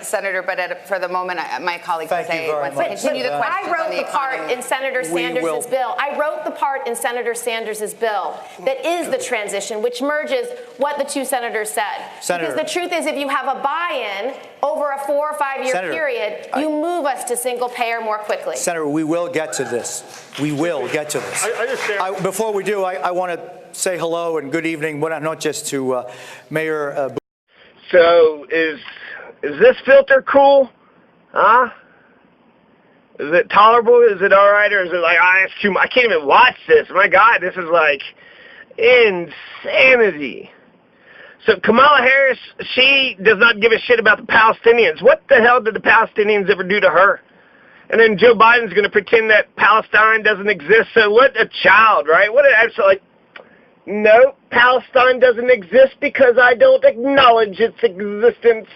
Senator, but for the moment, my colleague wants to continue the question. I wrote the part in Senator Sanders' bill. I wrote the part in Senator Sanders' bill that is the transition, which merges what the two senators said. Because the truth is, if you have a buy-in over a 4 or 5 year period, you move us to single payer more quickly. Senator, we will get to this. We will get to this. I understand. Before we do, I want to say hello and good evening, not just to Mayor. So is this filter cool? Huh? Is it tolerable? Is it all right? Or is it like, it's too much? I can't even watch this. My God, this is like insanity. So Kamala Harris, she does not give a shit about the Palestinians. What the hell did the Palestinians ever do to her? And then Joe Biden's going to pretend that Palestine doesn't exist. So what a child, right? What an absolute, no, Palestine doesn't exist because I don't acknowledge its existence.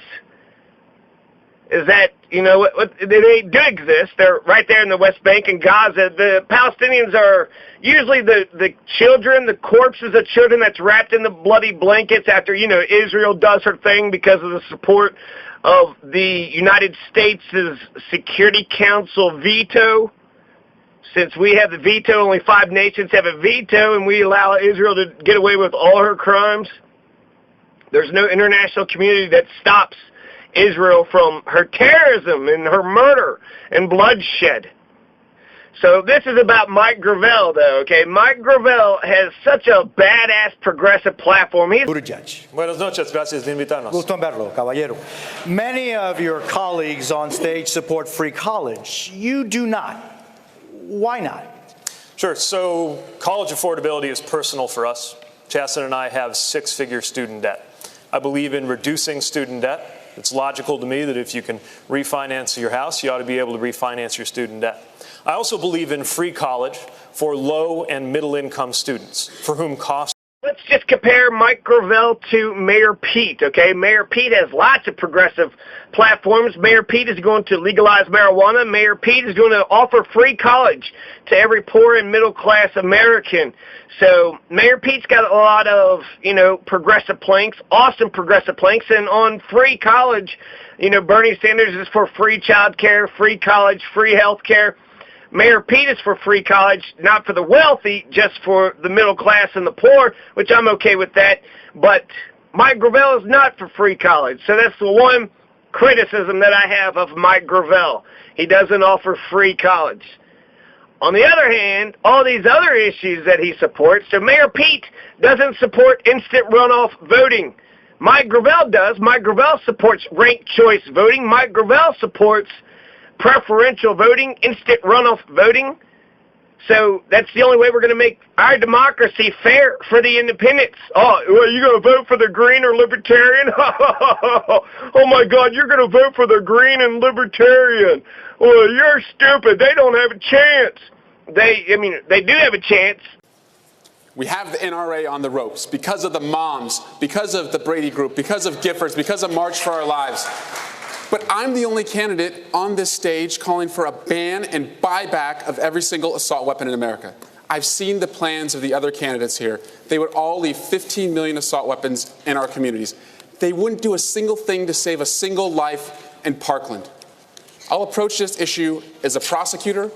Is that, what they do exist. They're right there in the West Bank and Gaza. The Palestinians are usually the children, the corpses of children that's wrapped in the bloody blankets after, Israel does her thing because of the support of the United States' Security Council veto. Since we have the veto, only 5 nations have a veto, and we allow Israel to get away with all her crimes. There's no international community that stops Israel from her terrorism and her murder and bloodshed. So this is about Mike Gravel, though, okay? Mike Gravel has such a badass progressive platform. Buenas noches, gracias de invitarnos. Gusto en verlo, caballero. Many of your colleagues on stage support free college. You do not. Why not? Sure. So college affordability is personal for us. Chasten and I have 6-figure student debt. I believe in reducing student debt. It's logical to me that if you can refinance your house, you ought to be able to refinance your student debt. I also believe in free college for low and middle income students for whom cost. Let's just compare Mike Gravel to Mayor Pete, okay? Mayor Pete has lots of progressive platforms. Mayor Pete is going to legalize marijuana. Mayor Pete is going to offer free college to every poor and middle-class American. So Mayor Pete's got a lot of, progressive planks, awesome progressive planks. And on free college, Bernie Sanders is for free child care, free college, free health care. Mayor Pete is for free college, not for the wealthy, just for the middle class and the poor, which I'm okay with that. But Mike Gravel is not for free college. So that's the one criticism that I have of Mike Gravel. He doesn't offer free college. On the other hand, all these other issues that he supports, so Mayor Pete doesn't support instant runoff voting. Mike Gravel does. Mike Gravel supports ranked choice voting. Mike Gravel supports preferential voting, instant runoff voting. So that's the only way we're going to make our democracy fair for the independents. Oh, well, you going to vote for the Green or Libertarian? Oh, my God, you're going to vote for the Green and Libertarian. Well, you're stupid. They don't have a chance. They do have a chance. We have the NRA on the ropes because of the moms, because of the Brady Group, because of Giffords, because of March for Our Lives. But I'm the only candidate on this stage calling for a ban and buyback of every single assault weapon in America. I've seen the plans of the other candidates here. They would all leave 15 million assault weapons in our communities. They wouldn't do a single thing to save a single life in Parkland. I'll approach this issue as a prosecutor.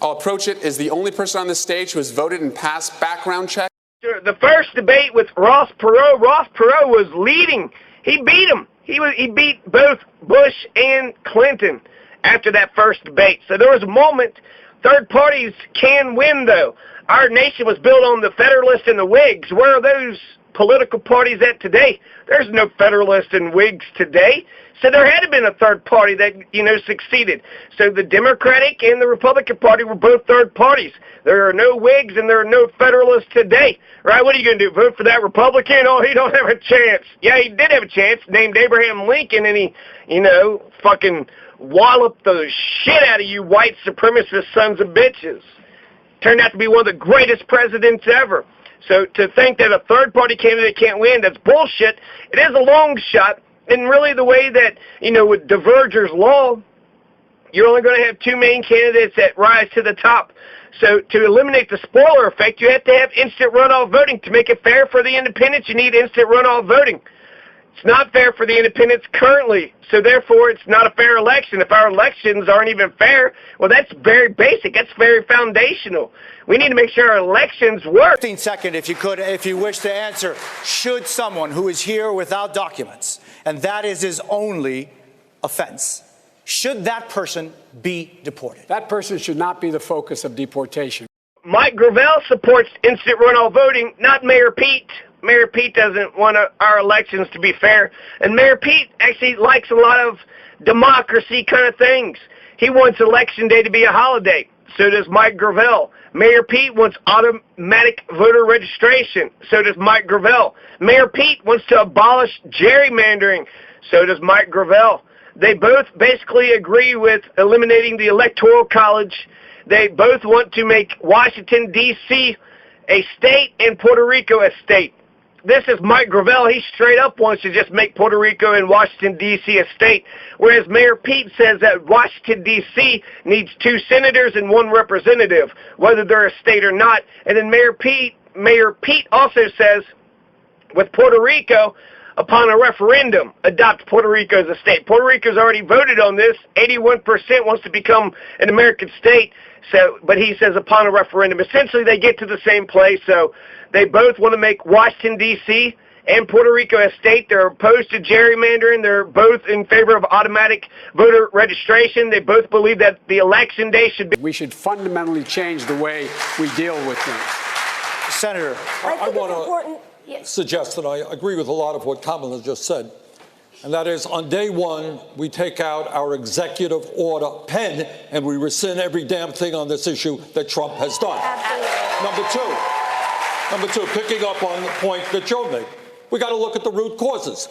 I'll approach it as the only person on this stage who has voted and passed background checks. The first debate with Ross Perot was leading. He beat him. He beat both Bush and Clinton after that first debate. So there was a moment. Third parties can win, though. Our nation was built on the Federalists and the Whigs. Where are those political parties at today? There's no Federalists and Whigs today. So there had to have been a third party that, succeeded. So the Democratic and the Republican Party were both third parties. There are no Whigs and there are no Federalists today. Right? What are you going to do? Vote for that Republican? Oh, he don't have a chance. Yeah, he did have a chance. Named Abraham Lincoln, and he, fucking walloped the shit out of you white supremacist sons of bitches. Turned out to be one of the greatest presidents ever. So to think that a third-party candidate can't win, that's bullshit. It is a long shot. And really the way that, with Diverger's law, you're only going to have 2 main candidates that rise to the top. So to eliminate the spoiler effect, you have to have instant runoff voting. To make it fair for the independents, you need instant runoff voting. It's not fair for the independents currently, so therefore it's not a fair election. If our elections aren't even fair, well, that's very basic. That's very foundational. We need to make sure our elections work. 15 seconds, if you could, if you wish to answer. Should someone who is here without documents, and that is his only offense, should that person be deported? That person should not be the focus of deportation. Mike Gravel supports instant runoff voting, not Mayor Pete. Mayor Pete doesn't want our elections to be fair. And Mayor Pete actually likes a lot of democracy kind of things. He wants Election Day to be a holiday. So does Mike Gravel. Mayor Pete wants automatic voter registration. So does Mike Gravel. Mayor Pete wants to abolish gerrymandering. So does Mike Gravel. They both basically agree with eliminating the Electoral College. They both want to make Washington, D.C. a state and Puerto Rico a state. This is Mike Gravel. He straight up wants to just make Puerto Rico and Washington, D.C. a state, whereas Mayor Pete says that Washington, D.C. needs 2 senators and 1 representative, whether they're a state or not. And then Mayor Pete also says with Puerto Rico, upon a referendum, adopt Puerto Rico as a state. Puerto Rico's already voted on this. 81% wants to become an American state. So, but he says upon a referendum. Essentially, they get to the same place. So they both want to make Washington, D.C. and Puerto Rico a state. They're opposed to gerrymandering. They're both in favor of automatic voter registration. They both believe that the election day should be. We should fundamentally change the way we deal with things. Senator, I want to suggest that I agree with a lot of what Kamala just said. And that is, on day one, we take out our executive order pen and we rescind every damn thing on this issue that Trump has done. Number two, picking up on the point that Joe made, we got to look at the root causes.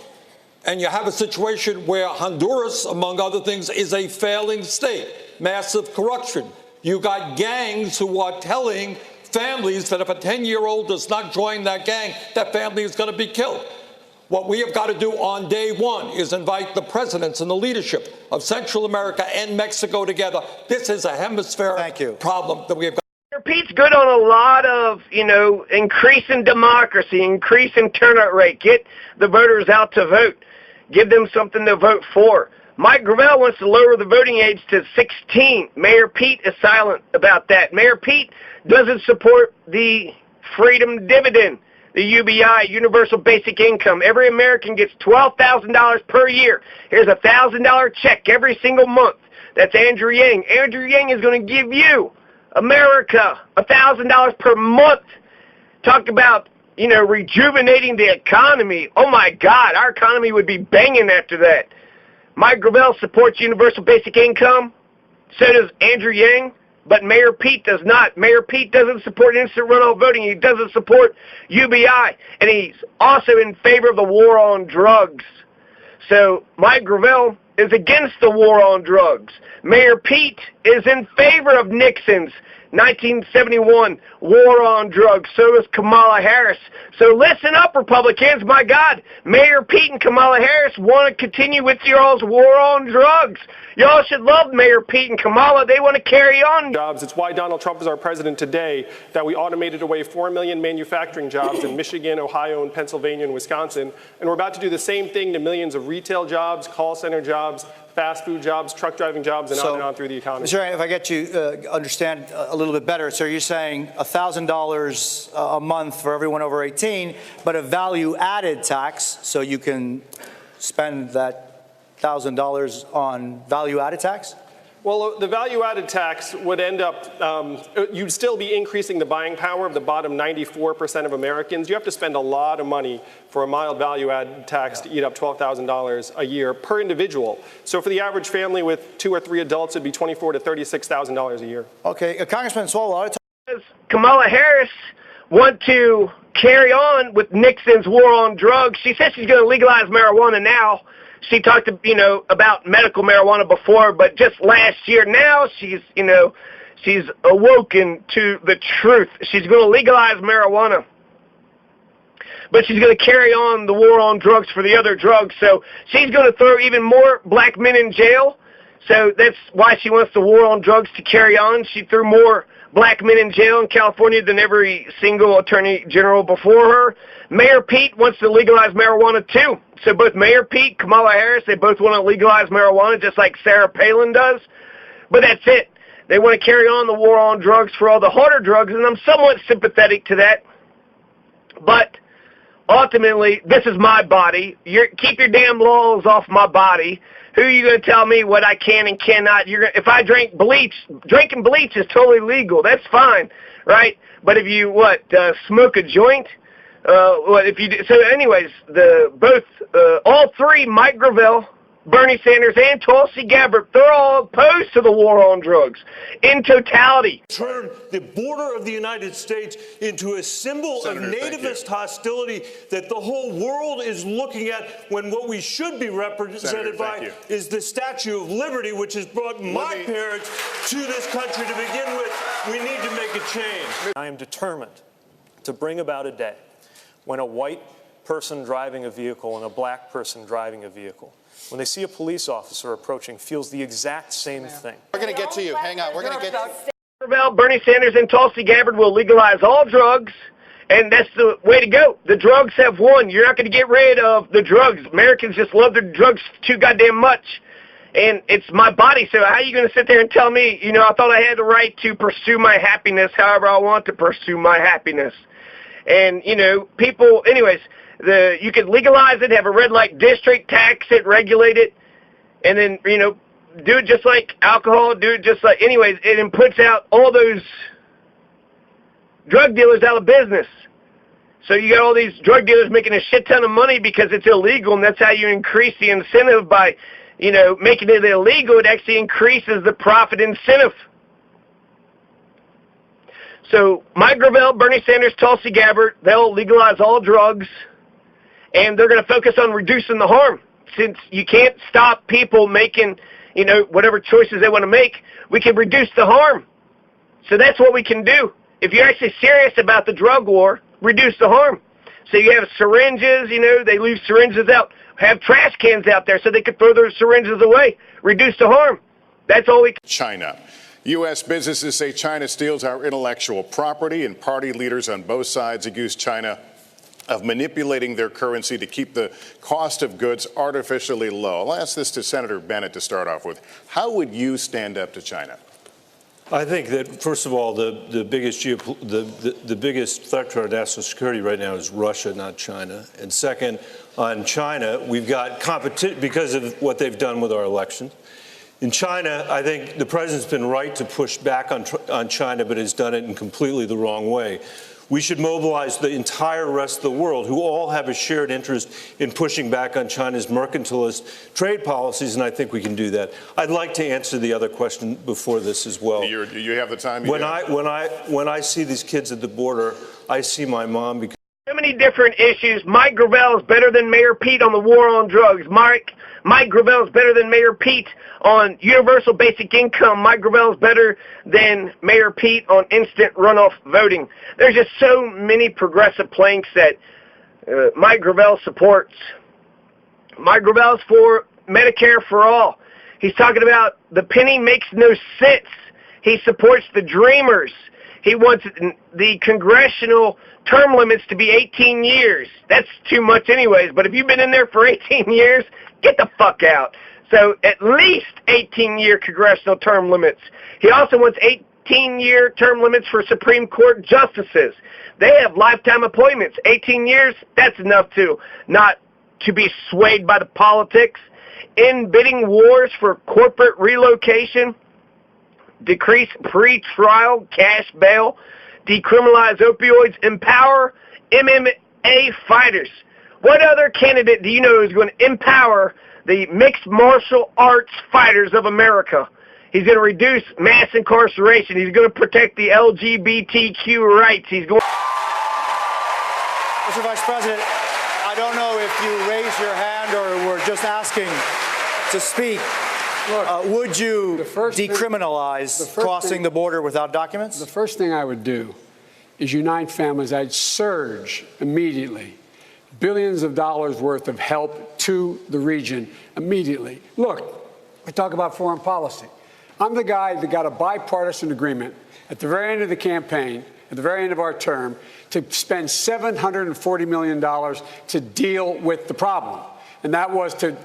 And you have a situation where Honduras, among other things, is a failing state, massive corruption. You got gangs who are telling families that if a 10-year-old does not join that gang, that family is going to be killed. What we have got to do on day one is invite the presidents and the leadership of Central America and Mexico together. This is a hemispheric problem that we have got. Pete's good on a lot of, increasing democracy, increasing turnout rate. Get the voters out to vote. Give them something to vote for. Mike Gravel wants to lower the voting age to 16. Mayor Pete is silent about that. Mayor Pete doesn't support the freedom dividend, the UBI, Universal Basic Income. Every American gets $12,000 per year. Here's a $1,000 check every single month. That's Andrew Yang. Andrew Yang is going to give you, America, $1,000 per month. Talk about, rejuvenating the economy. Oh, my God, our economy would be banging after that. Mike Gravel supports Universal Basic Income. So does Andrew Yang. But Mayor Pete does not. Mayor Pete doesn't support instant runoff voting. He doesn't support UBI. And he's also in favor of the war on drugs. So Mike Gravel is against the war on drugs. Mayor Pete is in favor of Nixon's 1971 war on drugs. So is Kamala Harris. So listen up, Republicans. My God, Mayor Pete and Kamala Harris want to continue with y'all's war on drugs. Y'all should love Mayor Pete and Kamala. They want to carry on. Jobs. It's why Donald Trump is our president today, that we automated away 4 million manufacturing jobs in Michigan, Ohio, and Pennsylvania, and Wisconsin. And we're about to do the same thing to millions of retail jobs, call center jobs, fast food jobs, truck driving jobs, and on through the economy. Mr. If I get you understand a little bit better, so you're saying $1,000 a month for everyone over 18, but a value-added tax, so you can spend that $1,000 on value-added tax? Well, the value-added tax would end up, you'd still be increasing the buying power of the bottom 94% of Americans. You have to spend a lot of money for a mild value-added tax to eat up $12,000 a year per individual. So for the average family with 2 or 3 adults, it'd be $24,000 to $36,000 a year. Okay, Congressman Swalwell, Kamala Harris want to carry on with Nixon's war on drugs. She says she's going to legalize marijuana now. She talked, about medical marijuana before, but just last year now she's awoken to the truth. She's going to legalize marijuana, but she's going to carry on the war on drugs for the other drugs. So she's going to throw even more black men in jail. So that's why she wants the war on drugs to carry on. She threw more black men in jail in California than every single attorney general before her. Mayor Pete wants to legalize marijuana too. So both Mayor Pete, Kamala Harris, they both want to legalize marijuana just like Sarah Palin does. But that's it. They want to carry on the war on drugs for all the harder drugs, and I'm somewhat sympathetic to that. But ultimately, this is my body. Keep your damn laws off my body. Who are you going to tell me what I can and cannot? If I drink bleach, drinking bleach is totally legal. That's fine, right? But if you smoke a joint, if you do, so anyways, all three, Mike Gravel, Bernie Sanders, and Tulsi Gabbard, they're all opposed to the war on drugs in totality. Turn the border of the United States into a symbol of nativist hostility that the whole world is looking at, when what we should be represented by is the Statue of Liberty, which has brought my parents to this country to begin with. We need to make a change. I am determined to bring about a day when a white person driving a vehicle and a black person driving a vehicle, when they see a police officer approaching, feels the exact same thing. We're going to get to you. Hang on. We're going to get to you. Bernie Sanders and Tulsi Gabbard will legalize all drugs, and that's the way to go. The drugs have won. You're not going to get rid of the drugs. Americans just love their drugs too goddamn much. And it's my body, so how are you going to sit there and tell me, I thought I had the right to pursue my happiness however I want to pursue my happiness. And, people, anyways, you could legalize it, have a red light district, tax it, regulate it, and then, do it just like alcohol, do it just like, anyways, it puts out all those drug dealers out of business. So you got all these drug dealers making a shit ton of money because it's illegal, and that's how you increase the incentive by, making it illegal. It actually increases the profit incentive. So Mike Gravel, Bernie Sanders, Tulsi Gabbard, they'll legalize all drugs, and they're going to focus on reducing the harm. Since you can't stop people making, whatever choices they want to make, we can reduce the harm. So that's what we can do. If you're actually serious about the drug war, reduce the harm. So you have syringes, they leave syringes out. Have trash cans out there so they can throw their syringes away. Reduce the harm. That's all we can. China. U.S. businesses say China steals our intellectual property, and party leaders on both sides accuse China of manipulating their currency to keep the cost of goods artificially low. I'll ask this to Senator Bennett to start off with. How would you stand up to China? I think that, first of all, the biggest threat to our national security right now is Russia, not China. And second, on China, we've got competition because of what they've done with our elections. In China, I think the president's been right to push back on China, but has done it in completely the wrong way. We should mobilize the entire rest of the world, who all have a shared interest in pushing back on China's mercantilist trade policies, and I think we can do that. I'd like to answer the other question before this as well. You have the time? When I see these kids at the border, I see my mom. Because so many different issues. Mike Gravel is better than Mayor Pete on the war on drugs. Mike Gravel is better than Mayor Pete on universal basic income. Mike Gravel is better than Mayor Pete on instant runoff voting. There's just so many progressive planks that Mike Gravel supports. Mike Gravel is for Medicare for all. He's talking about the penny makes no sense. He supports the dreamers. He wants the congressional term limits to be 18 years. That's too much anyways, but if you've been in there for 18 years, get the fuck out. So at least 18-year congressional term limits. He also wants 18-year term limits for Supreme Court justices. They have lifetime appointments. 18 years, that's enough not to be swayed by the politics. In bidding wars for corporate relocation, decrease pre-trial cash bail, decriminalize opioids, empower MMA fighters. What other candidate do you know is going to empower the mixed martial arts fighters of America? He's going to reduce mass incarceration. He's going to protect the LGBTQ rights. He's going. Mr. Vice President, I don't know if you raised your hand or were just asking to speak. Look, would you decriminalize crossing the border without documents? The first thing I would do is unite families. I'd surge immediately billions of dollars worth of help to the region immediately. Look, we talk about foreign policy. I'm the guy that got a bipartisan agreement at the very end of the campaign, at the very end of our term, to spend $740 million to deal with the problem. And that was to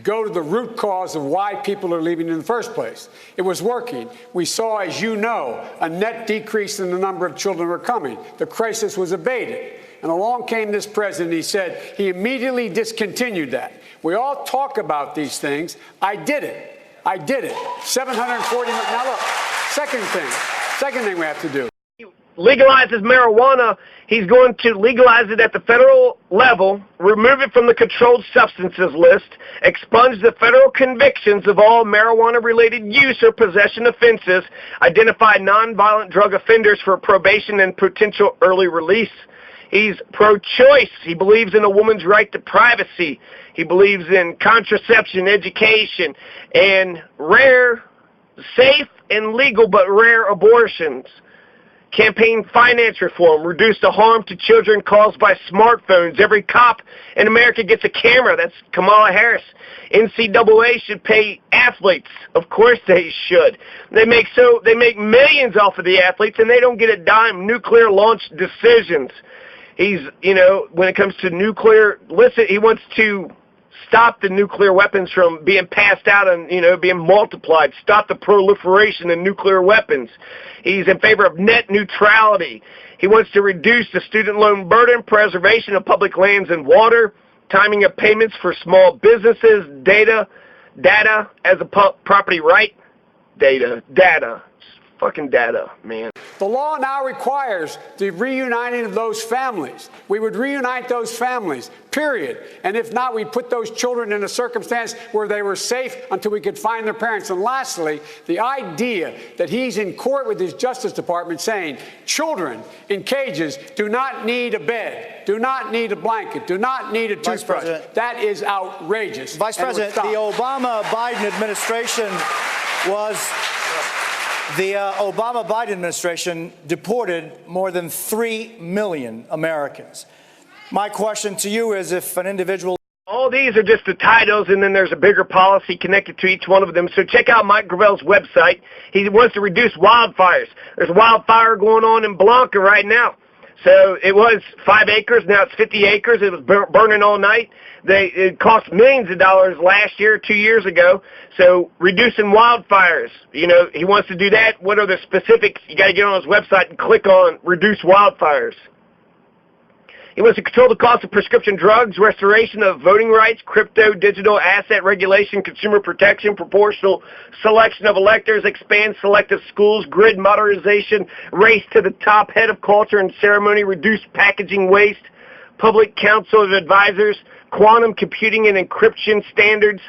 go to the root cause of why people are leaving in the first place. It was working. We saw, as you know, a net decrease in the number of children who were coming. The crisis was abated. And along came this president. He said he immediately discontinued that. We all talk about these things. I did it. I did it. 740 million. Now look, second thing we have to do. Legalizes marijuana, he's going to legalize it at the federal level, remove it from the controlled substances list, expunge the federal convictions of all marijuana-related use or possession offenses, identify nonviolent drug offenders for probation and potential early release. He's pro-choice. He believes in a woman's right to privacy. He believes in contraception, education, and rare, safe and legal but rare abortions. Campaign finance reform, reduce the harm to children caused by smartphones. Every cop in America gets a camera. That's Kamala Harris. NCAA should pay athletes. Of course they should. They make millions off of the athletes, and they don't get a dime. Nuclear launch decisions. He's, when it comes to nuclear, he wants to stop the nuclear weapons from being passed out and, being multiplied, stop the proliferation of nuclear weapons. He's in favor of net neutrality. He wants to reduce the student loan burden, preservation of public lands and water, timing of payments for small businesses, data as a property right, data, fucking data, man. The law now requires the reuniting of those families. We would reunite those families, period. And if not, we'd put those children in a circumstance where they were safe until we could find their parents. And lastly, the idea that he's in court with his Justice Department saying children in cages do not need a bed, do not need a blanket, do not need a toothbrush. That is outrageous. Vice President, the Obama-Biden administration deported more than 3 million Americans. My question to you is, if an individual... All these are just the titles, and then there's a bigger policy connected to each one of them. So check out Mike Gravel's website. He wants to reduce wildfires. There's a wildfire going on in Blanca right now. So it was 5 acres, now it's 50 acres. It was burning all night. It cost millions of dollars last year, 2 years ago. So reducing wildfires, he wants to do that. What are the specifics? You got to get on his website and click on reduce wildfires. He wants to control the cost of prescription drugs, restoration of voting rights, crypto, digital asset regulation, consumer protection, proportional selection of electors, expand selective schools, grid modernization, race to the top, head of culture and ceremony, reduce packaging waste, public council of advisors, quantum computing and encryption standards.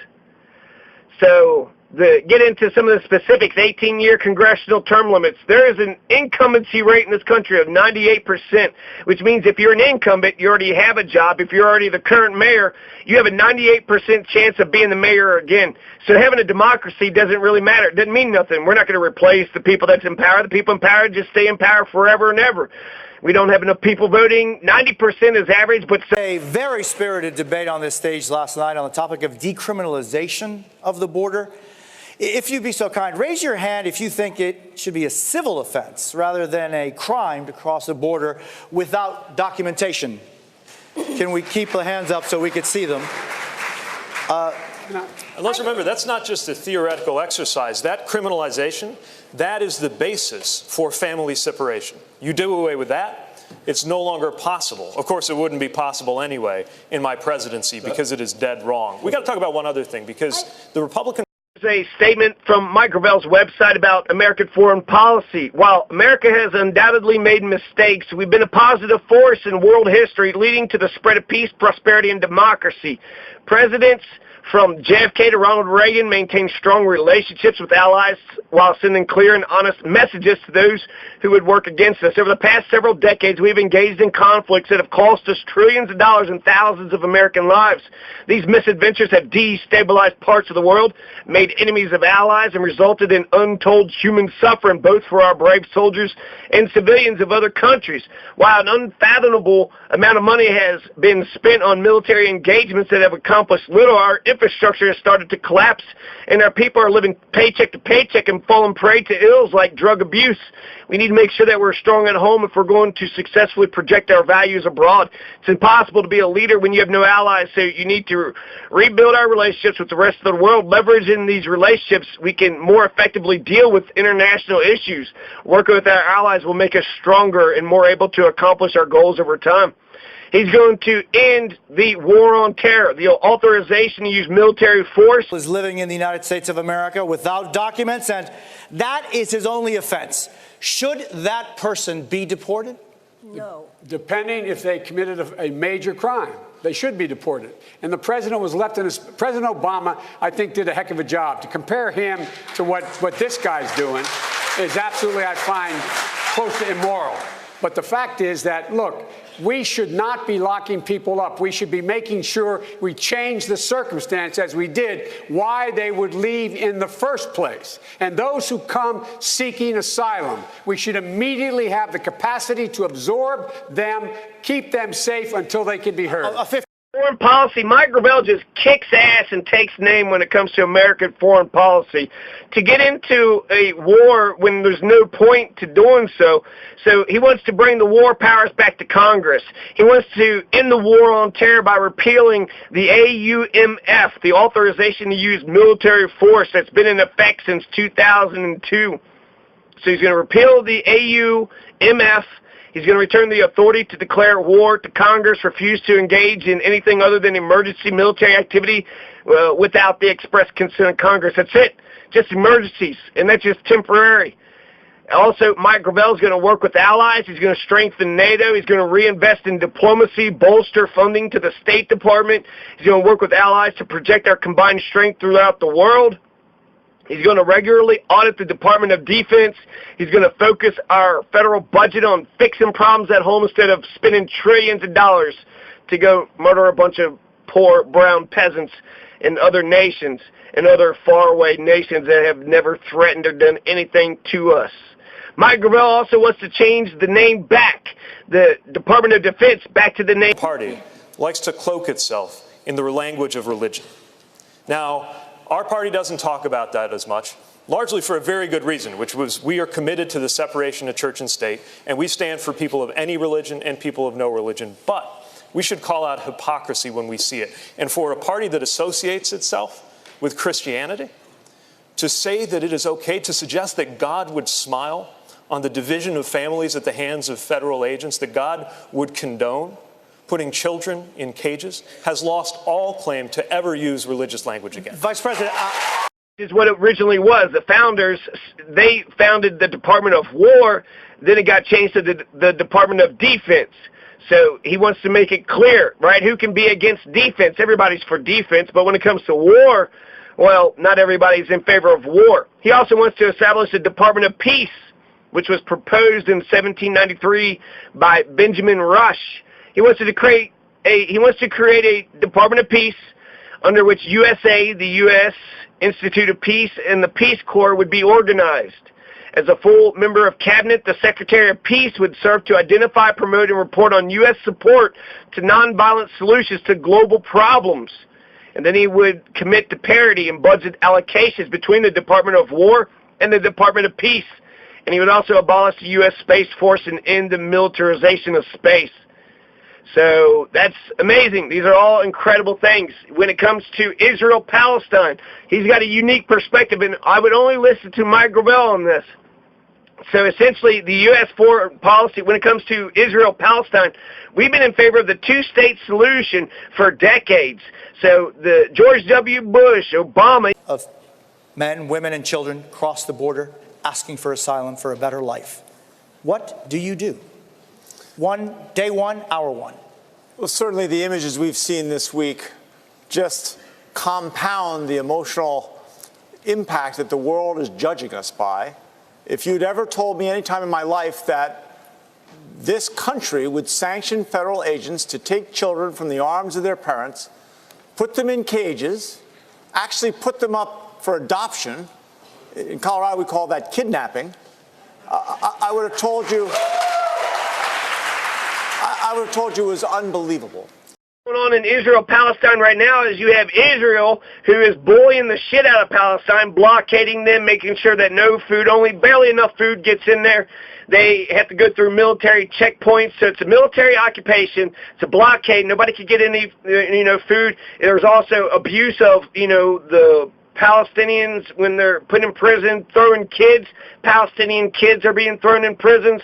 So get into some of the specifics, 18-year congressional term limits. There is an incumbency rate in this country of 98%, which means if you're an incumbent, you already have a job. If you're already the current mayor, you have a 98% chance of being the mayor again. So having a democracy doesn't really matter. It doesn't mean nothing. We're not going to replace the people that's in power. The people in power just stay in power forever and ever. We don't have enough people voting. 90% is average, but... A very spirited debate on this stage last night on the topic of decriminalization of the border. If you'd be so kind, raise your hand if you think it should be a civil offense rather than a crime to cross the border without documentation. Can we keep the hands up so we could see them? And let's remember, that's not just a theoretical exercise. That criminalization, that is the basis for family separation. You do away with that, it's no longer possible. Of course, it wouldn't be possible anyway in my presidency because it is dead wrong. We got to talk about one other thing, because the Republican... There's a statement from Mike Gravel's website about American foreign policy. While America has undoubtedly made mistakes, we've been a positive force in world history, leading to the spread of peace, prosperity, and democracy. Presidents from JFK to Ronald Reagan maintained strong relationships with allies while sending clear and honest messages to those who would work against us. Over the past several decades, we've engaged in conflicts that have cost us trillions of dollars and thousands of American lives. These misadventures have destabilized parts of the world, made enemies of allies, and resulted in untold human suffering, both for our brave soldiers and civilians of other countries. While an unfathomable amount of money has been spent on military engagements that have accomplished little, our infrastructure has started to collapse, and our people are living paycheck to paycheck and falling prey to ills like drug abuse. We need to make sure that we're strong at home if we're going to successfully project our values abroad. It's impossible to be a leader when you have no allies, so you need to rebuild our relationships with the rest of the world. Leveraging these relationships, we can more effectively deal with international issues. Working with our allies will make us stronger and more able to accomplish our goals over time. He's going to end the war on terror, the authorization to use military force. Is living in the United States of America without documents, and that is his only offense. Should that person be deported? No. Depending if they committed a major crime, they should be deported. And the president was left in his, President Obama, I think, did a heck of a job. To compare him to what this guy's doing is absolutely, I find, close to immoral. But the fact is that, look, we should not be locking people up. We should be making sure we change the circumstance, as we did, why they would leave in the first place. And those who come seeking asylum, we should immediately have the capacity to absorb them, keep them safe until they can be heard. Foreign policy, Mike Gravel just kicks ass and takes name when it comes to American foreign policy. To get into a war when there's no point to doing so, he wants to bring the war powers back to Congress. He wants to end the war on terror by repealing the AUMF, the authorization to use military force that's been in effect since 2002. So he's going to repeal the AUMF. He's going to return the authority to declare war to Congress, refuse to engage in anything other than emergency military activity without the express consent of Congress. That's it. Just emergencies, and that's just temporary. Also, Mike Gravel is going to work with allies. He's going to strengthen NATO. He's going to reinvest in diplomacy, bolster funding to the State Department. He's going to work with allies to project our combined strength throughout the world. He's going to regularly audit the Department of Defense. He's going to focus our federal budget on fixing problems at home instead of spending trillions of dollars to go murder a bunch of poor brown peasants in other nations and other faraway nations that have never threatened or done anything to us. Mike Gravel also wants to change the name back, the Department of Defense, back to the name. The party likes to cloak itself in the language of religion. Now, our party doesn't talk about that as much, largely for a very good reason, which was we are committed to the separation of church and state, and we stand for people of any religion and people of no religion. But we should call out hypocrisy when we see it. And for a party that associates itself with Christianity, to say that it is okay to suggest that God would smile on the division of families at the hands of federal agents, that God would condone putting children in cages, has lost all claim to ever use religious language again. Vice President, is what it originally was. The founders, they founded the Department of War, then it got changed to the Department of Defense. So he wants to make it clear, right? Who can be against defense? Everybody's for defense, but when it comes to war, well, not everybody's in favor of war. He also wants to establish a Department of Peace, which was proposed in 1793 by Benjamin Rush. He wants to create a Department of Peace under which USA, the U.S. Institute of Peace, and the Peace Corps would be organized. As a full member of Cabinet, the Secretary of Peace would serve to identify, promote, and report on U.S. support to nonviolent solutions to global problems. And then he would commit to parity in budget allocations between the Department of War and the Department of Peace. And he would also abolish the U.S. Space Force and end the militarization of space. So that's amazing. These are all incredible things. When it comes to Israel-Palestine, he's got a unique perspective, and I would only listen to Mike Gravel on this. So essentially, the U.S. foreign policy, when it comes to Israel-Palestine, we've been in favor of the two-state solution for decades. So the George W. Bush, Obama. Of men, women, and children cross the border asking for asylum for a better life. What do you do? Day one, hour one. Well, certainly the images we've seen this week just compound the emotional impact that the world is judging us by. If you'd ever told me any time in my life that this country would sanction federal agents to take children from the arms of their parents, put them in cages, actually put them up for adoption, in Colorado we call that kidnapping, I would have told you, it was unbelievable. Going on in Israel-Palestine right now is you have Israel, who is bullying the shit out of Palestine, blockading them, making sure that no food, only barely enough food gets in there. They have to go through military checkpoints, so it's a military occupation. It's a blockade. Nobody can get any, food. There's also abuse of, the Palestinians when they're put in prison, throwing kids. Palestinian kids are being thrown in prisons.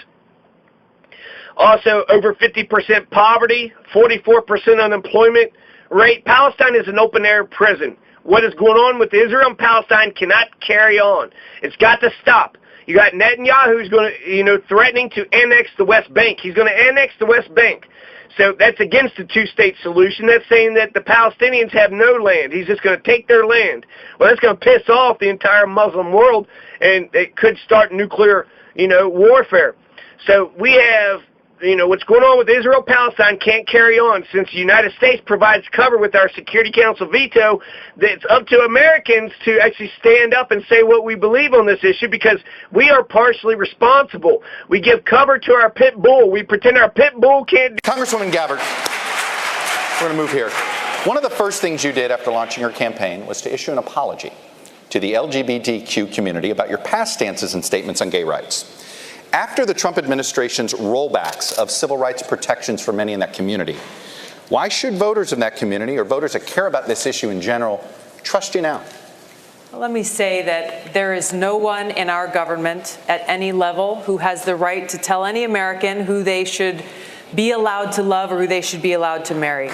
Also, over 50% poverty, 44% unemployment rate. Palestine is an open-air prison. What is going on with Israel and Palestine cannot carry on. It's got to stop. You got Netanyahu who's going to, threatening to annex the West Bank. He's going to annex the West Bank. So that's against the two-state solution. That's saying that the Palestinians have no land. He's just going to take their land. Well, that's going to piss off the entire Muslim world, and it could start nuclear, warfare. So we have, what's going on with Israel-Palestine can't carry on since the United States provides cover with our Security Council veto. That it's up to Americans to actually stand up and say what we believe on this issue because we are partially responsible. We give cover to our pit bull. We pretend our pit bull can't. Congresswoman Gabbard, we're going to move here. One of the first things you did after launching your campaign was to issue an apology to the LGBTQ community about your past stances and statements on gay rights. After the Trump administration's rollbacks of civil rights protections for many in that community, why should voters in that community or voters that care about this issue in general trust you now? Well, let me say that there is no one in our government at any level who has the right to tell any American who they should be allowed to love or who they should be allowed to marry.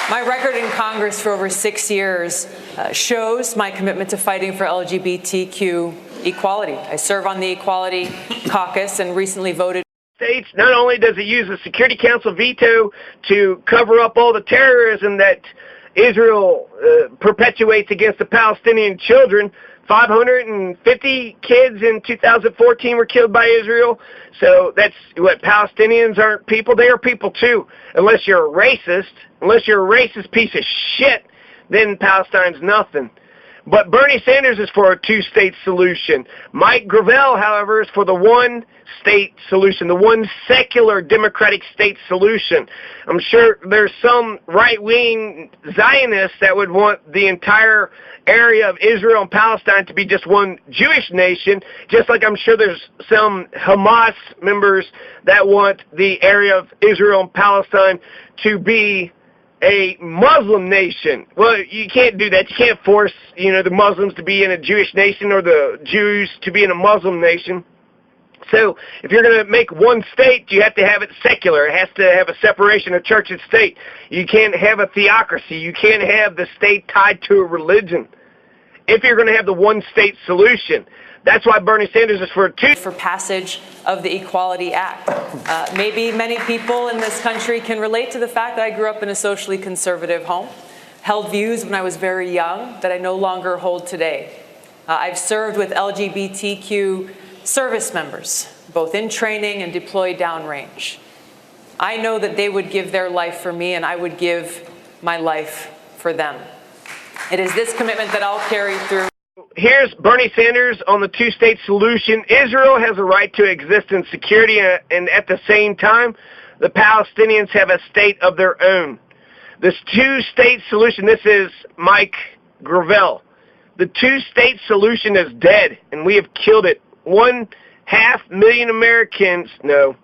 My record in Congress for over 6 years shows my commitment to fighting for LGBTQ equality. I serve on the Equality Caucus and recently voted. States, not only does it use the Security Council veto to cover up all the terrorism that Israel perpetuates against the Palestinian children, 550 kids in 2014 were killed by Israel. So that's what, Palestinians aren't people? They are people too. Unless you're a racist piece of shit, then Palestine's nothing. But Bernie Sanders is for a two-state solution. Mike Gravel, however, is for the one-state solution, the one secular democratic state solution. I'm sure there's some right-wing Zionists that would want the entire area of Israel and Palestine to be just one Jewish nation, just like I'm sure there's some Hamas members that want the area of Israel and Palestine to be a Muslim nation. Well, you can't do that. You can't force, the Muslims to be in a Jewish nation or the Jews to be in a Muslim nation. So if you're going to make one state, you have to have it secular. It has to have a separation of church and state. You can't have a theocracy. You can't have the state tied to a religion if you're going to have the one-state solution. That's why Bernie Sanders is for passage of the Equality Act. Maybe many people in this country can relate to the fact that I grew up in a socially conservative home, held views when I was very young that I no longer hold today. I've served with LGBTQ service members, both in training and deployed downrange. I know that they would give their life for me, and I would give my life for them. It is this commitment that I'll carry through. Here's Bernie Sanders on the two-state solution. Israel has a right to exist in security, and at the same time, the Palestinians have a state of their own. This two-state solution, this is Mike Gravel. The two-state solution is dead, and we have killed it. 500,000 Americans, no,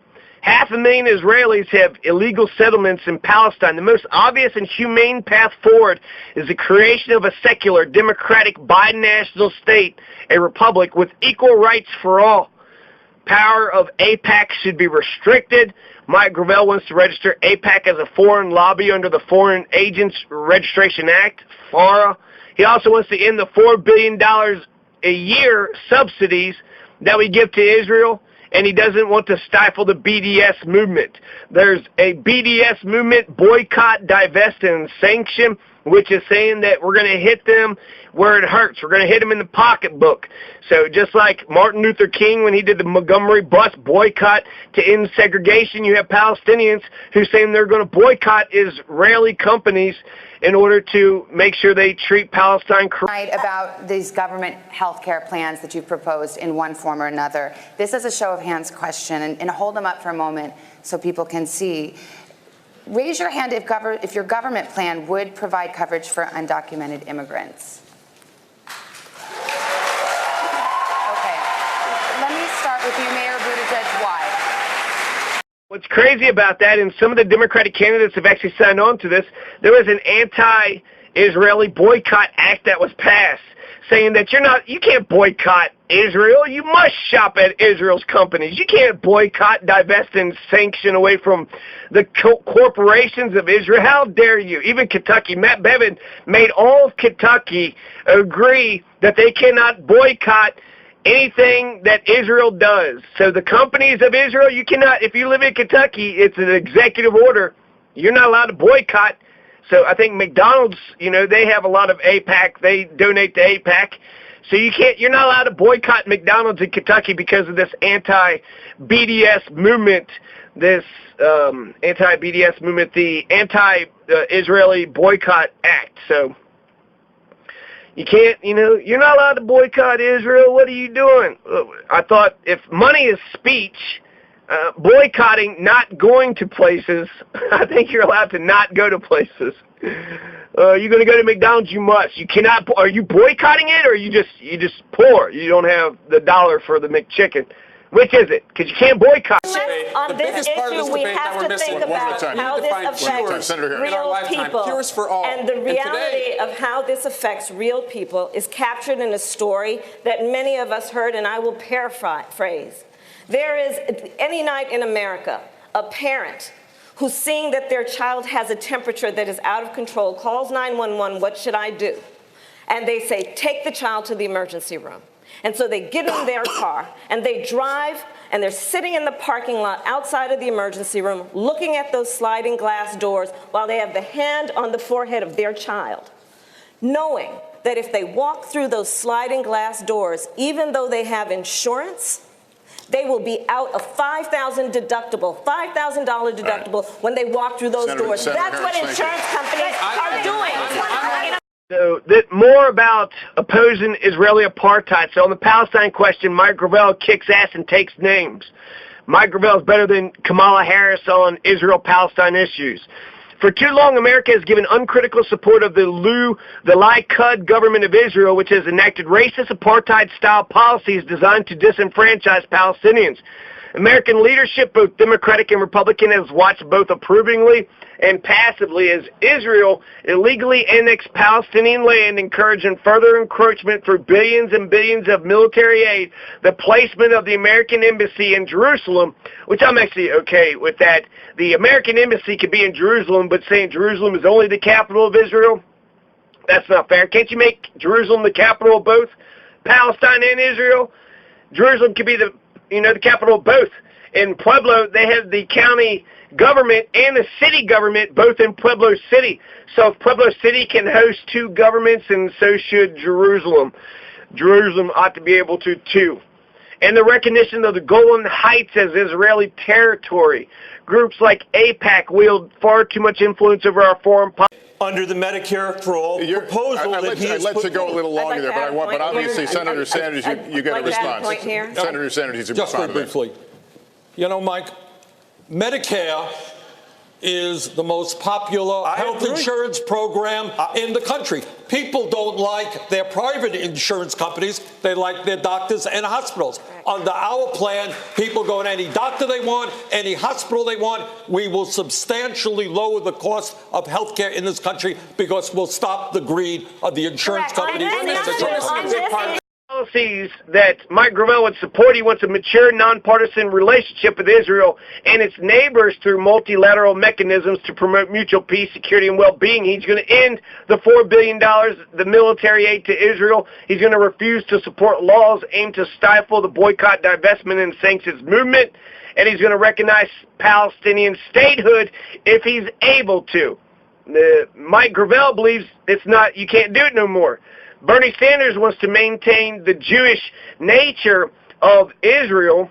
500,000 Israelis have illegal settlements in Palestine. The most obvious and humane path forward is the creation of a secular, democratic, binational state, a republic with equal rights for all. Power of AIPAC should be restricted. Mike Gravel wants to register AIPAC as a foreign lobby under the Foreign Agents Registration Act, FARA. He also wants to end the $4 billion a year subsidies that we give to Israel, and he doesn't want to stifle the BDS movement. There's a BDS movement, boycott, divest, and sanction, which is saying that we're going to hit them where it hurts. We're going to hit them in the pocketbook. So just like Martin Luther King when he did the Montgomery bus boycott to end segregation, you have Palestinians who are saying they're going to boycott Israeli companies in order to make sure they treat Palestine correctly. About these government health care plans that you've proposed in one form or another. This is a show of hands question, and hold them up for a moment so people can see. Raise your hand if your government plan would provide coverage for undocumented immigrants. Okay. Let me start with you, Mayor Buttigieg. Why? What's crazy about that, and some of the Democratic candidates have actually signed on to this, there was an anti-Israeli boycott act that was passed, saying that you can't boycott Israel. You must shop at Israel's companies. You can't boycott, divest, and sanction away from the corporations of Israel. How dare you? Even Kentucky, Matt Bevin made all of Kentucky agree that they cannot boycott anything that Israel does. So the companies of Israel, you cannot, if you live in Kentucky, it's an executive order. You're not allowed to boycott. So I think McDonald's, they have a lot of AIPAC. They donate to AIPAC. So you're not allowed to boycott McDonald's in Kentucky because of this anti-BDS movement, the anti-Israeli boycott act. So you can't, you're not allowed to boycott Israel. What are you doing? I thought if money is speech, boycotting, not going to places, I think you're allowed to not go to places. You're going to go to McDonald's, you must. You cannot. Are you boycotting it, or are you just poor? You don't have the dollar for the McChicken. Which is it? Because you can't boycott. On this issue, we have to think about how this affects real people. And the reality of how this affects real people is captured in a story that many of us heard, and I will paraphrase. There is, any night in America, a parent who's seeing that their child has a temperature that is out of control, calls 911, what should I do? And they say, take the child to the emergency room. And so they get in their car, and they drive, and they're sitting in the parking lot outside of the emergency room, looking at those sliding glass doors while they have the hand on the forehead of their child, knowing that if they walk through those sliding glass doors, even though they have insurance, they will be out a $5,000 deductible when they walk through those doors. That's what insurance companies are doing. So more about opposing Israeli apartheid. So on the Palestine question, Mike Gravel kicks ass and takes names. Mike Gravel is better than Kamala Harris on Israel-Palestine issues. For too long, America has given uncritical support of the Likud government of Israel, which has enacted racist apartheid-style policies designed to disenfranchise Palestinians. American leadership, both Democratic and Republican, has watched both approvingly and passively as Israel illegally annexed Palestinian land, encouraging further encroachment through billions and billions of military aid, the placement of the American embassy in Jerusalem, which I'm actually okay with that. The American embassy could be in Jerusalem, but saying Jerusalem is only the capital of Israel, that's not fair. Can't you make Jerusalem the capital of both Palestine and Israel? Jerusalem could be the capital of both. In Pueblo, they have the county government and the city government both in Pueblo City. So if Pueblo City can host two governments, and so should Jerusalem. Jerusalem ought to be able to too. And the recognition of the Golan Heights as Israeli territory. Groups like AIPAC wield far too much influence over our foreign policy. Under the Medicare for All proposal I'd let you go a little longer there, but obviously, Senator Sanders, you got a response. Senator Sanders, you just very briefly. Mike, Medicare is the most popular health insurance program in the country. People don't like their private insurance companies. They like their doctors and hospitals. Under our plan, people go to any doctor they want, any hospital they want. We will substantially lower the cost of health care in this country because we'll stop the greed of the insurance companies. Policies that Mike Gravel would support. He wants a mature, nonpartisan relationship with Israel and its neighbors through multilateral mechanisms to promote mutual peace, security, and well-being. He's going to end the $4 billion, the military aid to Israel. He's going to refuse to support laws aimed to stifle the boycott, divestment, and sanctions movement. And he's going to recognize Palestinian statehood if he's able to. Mike Gravel believes you can't do it no more. Bernie Sanders wants to maintain the Jewish nature of Israel.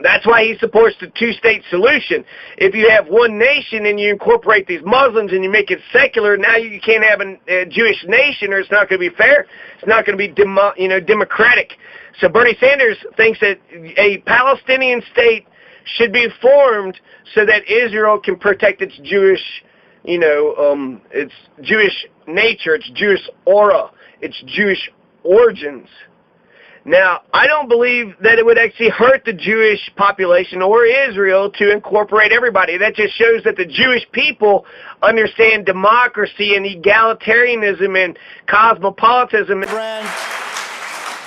That's why he supports the two-state solution. If you have one nation and you incorporate these Muslims and you make it secular, now you can't have a Jewish nation, or it's not going to be fair. It's not going to be democratic. So Bernie Sanders thinks that a Palestinian state should be formed so that Israel can protect its Jewish, its Jewish nature, its Jewish aura, its Jewish origins. Now, I don't believe that it would actually hurt the Jewish population or Israel to incorporate everybody. That just shows that the Jewish people understand democracy and egalitarianism and cosmopolitanism. Rand,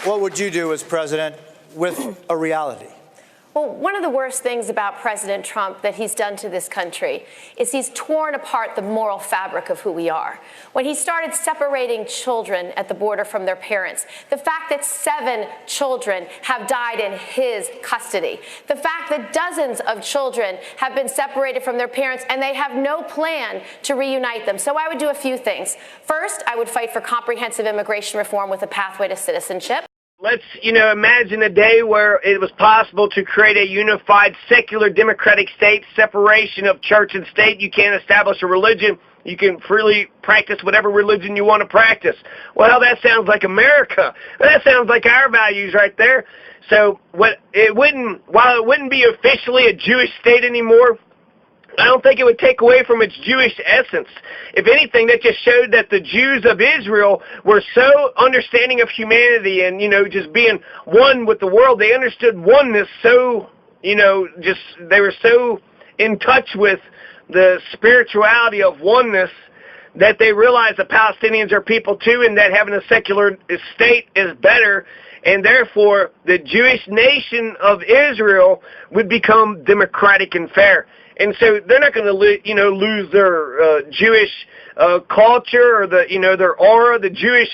what would you do as president with a reality? Well, one of the worst things about President Trump that he's done to this country is he's torn apart the moral fabric of who we are. When he started separating children at the border from their parents, the fact that 7 children have died in his custody, the fact that dozens of children have been separated from their parents and they have no plan to reunite them. So I would do a few things. First, I would fight for comprehensive immigration reform with a pathway to citizenship. Let's, imagine a day where it was possible to create a unified secular democratic state, separation of church and state. You can't establish a religion. You can freely practice whatever religion you want to practice. Well, that sounds like America. That sounds like our values right there. So while it wouldn't be officially a Jewish state anymore, I don't think it would take away from its Jewish essence. If anything, that just showed that the Jews of Israel were so understanding of humanity and, just being one with the world. They understood oneness so, they were so in touch with the spirituality of oneness that they realized the Palestinians are people too, and that having a secular state is better. And therefore, the Jewish nation of Israel would become democratic and fair. And so they're not going to, lose their Jewish culture or their aura. The Jewish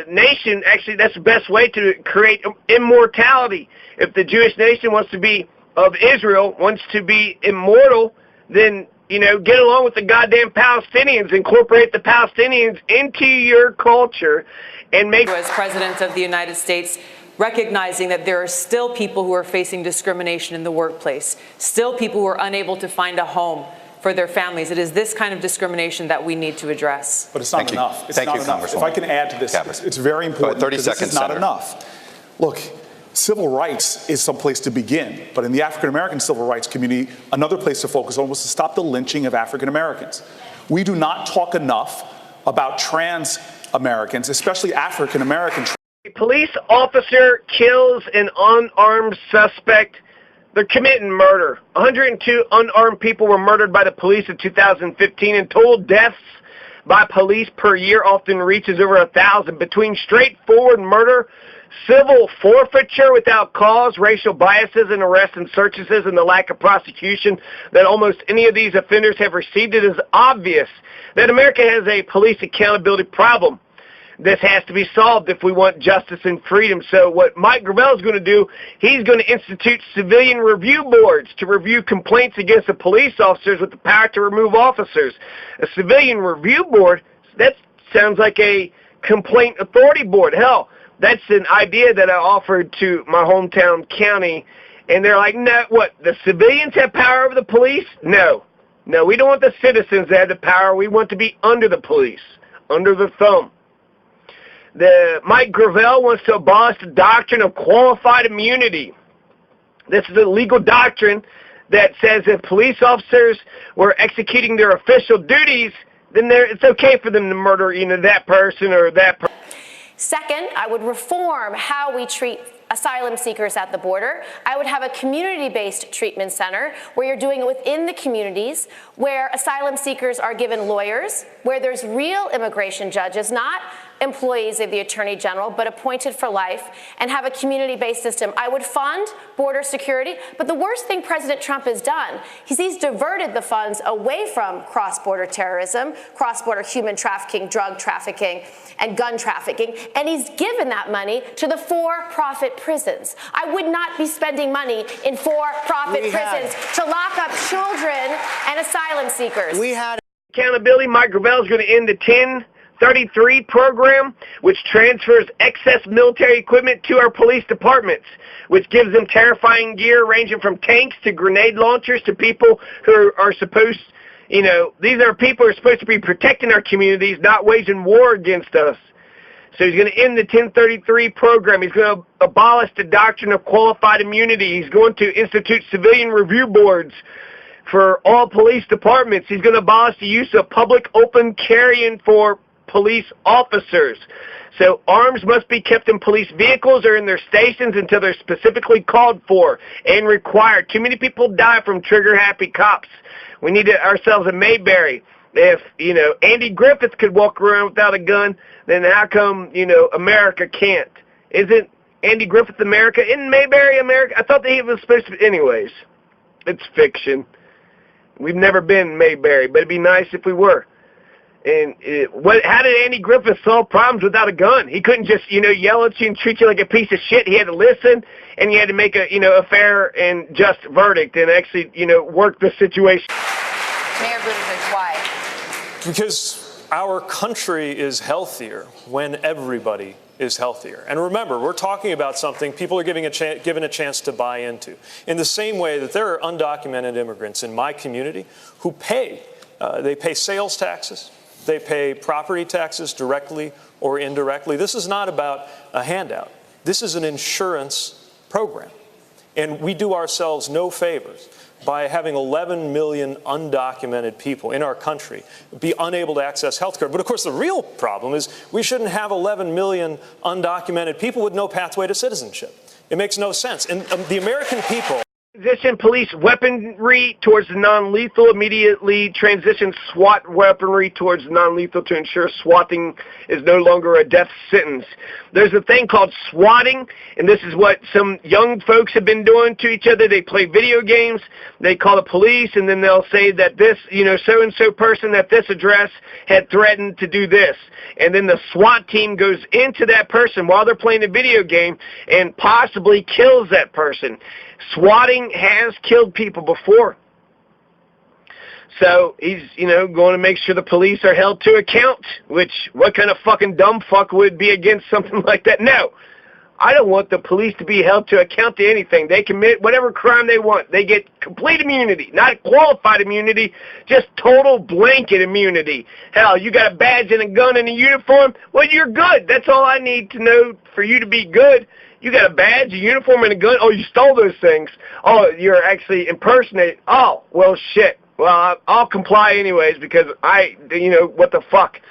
nation, actually, that's the best way to create immortality. If the Jewish nation wants to be of Israel, wants to be immortal, then get along with the goddamn Palestinians, incorporate the Palestinians into your culture, and make. As President of the United States, recognizing that there are still people who are facing discrimination in the workplace, still people who are unable to find a home for their families. It is this kind of discrimination that we need to address. But it's not enough. It's not enough. If I can add to this, it's very important. 30 because seconds, this is not Senator. enough. Look, civil rights is some place to begin. But in the African-American civil rights community, another place to focus on was to stop the lynching of African-Americans. We do not talk enough about trans Americans, especially African-American. A police officer kills an unarmed suspect. They're committing murder. 102 unarmed people were murdered by the police in 2015, and total deaths by police per year often reaches over 1,000. Between straightforward murder, civil forfeiture without cause, racial biases in arrests and searches, and the lack of prosecution that almost any of these offenders have received, it is obvious that America has a police accountability problem. This has to be solved if we want justice and freedom. So what Mike Gravel is going to do, he's going to institute civilian review boards to review complaints against the police officers with the power to remove officers. A civilian review board, that sounds like a complaint authority board. Hell, that's an idea that I offered to my hometown county, and they're like, no, what, the civilians have power over the police? No. No, we don't want the citizens to have the power. We want to be under the police, under the thumb. Mike Gravel wants to abolish the doctrine of qualified immunity. This is a legal doctrine that says if police officers were executing their official duties, then it's okay for them to murder, that person or that person. Second, I would reform how we treat asylum seekers at the border. I would have a community-based treatment center where you're doing it within the communities, where asylum seekers are given lawyers, where there's real immigration judges, not employees of the Attorney General, but appointed for life, and have a community-based system. I would fund border security, but the worst thing President Trump has done is he's diverted the funds away from cross-border terrorism, cross-border human trafficking, drug trafficking, and gun trafficking, and he's given that money to the for-profit prisons. I would not be spending money in for-profit prisons to lock up children and asylum seekers. We had accountability. Mike Gravel is going to end the 1033 program, which transfers excess military equipment to our police departments, which gives them terrifying gear ranging from tanks to grenade launchers to people who are supposed, these are people who are supposed to be protecting our communities, not waging war against us. So he's going to end the 1033 program. He's going to abolish the doctrine of qualified immunity. He's going to institute civilian review boards for all police departments. He's going to abolish the use of public open carrying for police officers. So arms must be kept in police vehicles or in their stations until they're specifically called for and required. Too many people die from trigger-happy cops. We need ourselves a Mayberry. If, Andy Griffith could walk around without a gun, then how come, America can't? Isn't Andy Griffith America? Isn't Mayberry America? I thought that he was supposed to be. Anyways, it's fiction. We've never been Mayberry, but it'd be nice if we were. And how did Andy Griffith solve problems without a gun? He couldn't just, yell at you and treat you like a piece of shit. He had to listen, and he had to make a fair and just verdict and actually, work the situation. Mayor Buttigieg, why? Because our country is healthier when everybody is healthier. And remember, we're talking about something people are given a chance to buy into. In the same way that there are undocumented immigrants in my community who they pay sales taxes, they pay property taxes directly or indirectly. This is not about a handout. This is an insurance program. And we do ourselves no favors by having 11 million undocumented people in our country be unable to access health care. But of course, the real problem is we shouldn't have 11 million undocumented people with no pathway to citizenship. It makes no sense. And the American people... Transition police weaponry towards non-lethal, immediately transition SWAT weaponry towards non-lethal to ensure swatting is no longer a death sentence. There's a thing called swatting, and this is what some young folks have been doing to each other. They play video games, they call the police, and then they'll say that this, so-and-so person at this address had threatened to do this. And then the SWAT team goes into that person while they're playing a video game and possibly kills that person. Swatting has killed people before. So he's, going to make sure the police are held to account, which what kind of fucking dumb fuck would be against something like that? No. I don't want the police to be held to account to anything. They commit whatever crime they want. They get complete immunity, not qualified immunity, just total blanket immunity. Hell, you got a badge and a gun and a uniform? Well, you're good. That's all I need to know for you to be good. You got a badge, a uniform, and a gun? Oh, you stole those things. Oh, you're actually impersonating. Oh, well, shit. Well, I'll comply anyways because what the fuck?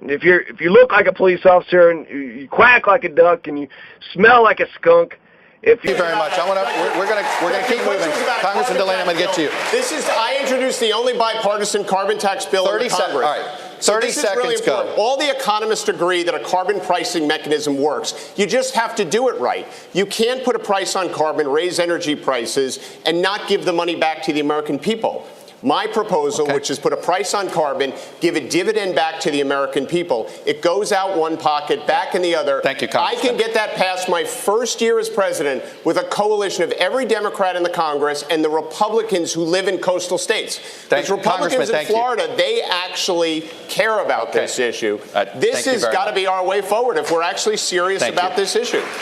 If you look like a police officer and you quack like a duck and you smell like a skunk, Thank you very much. We're gonna keep moving. Congressman Delaney, I'm gonna get to you. I introduced the only bipartisan carbon tax bill in Congress. All right. 30 seconds, go. All the economists agree that a carbon pricing mechanism works. You just have to do it right. You can't put a price on carbon, raise energy prices, and not give the money back to the American people. My proposal, which is put a price on carbon, give a dividend back to the American people. It goes out one pocket, back in the other. Thank you, Congressman. I can get that passed my first year as president with a coalition of every Democrat in the Congress and the Republicans who live in coastal states. Because Republicans in Florida, they actually care about this issue. This has got to be our way forward if we're actually serious about this issue.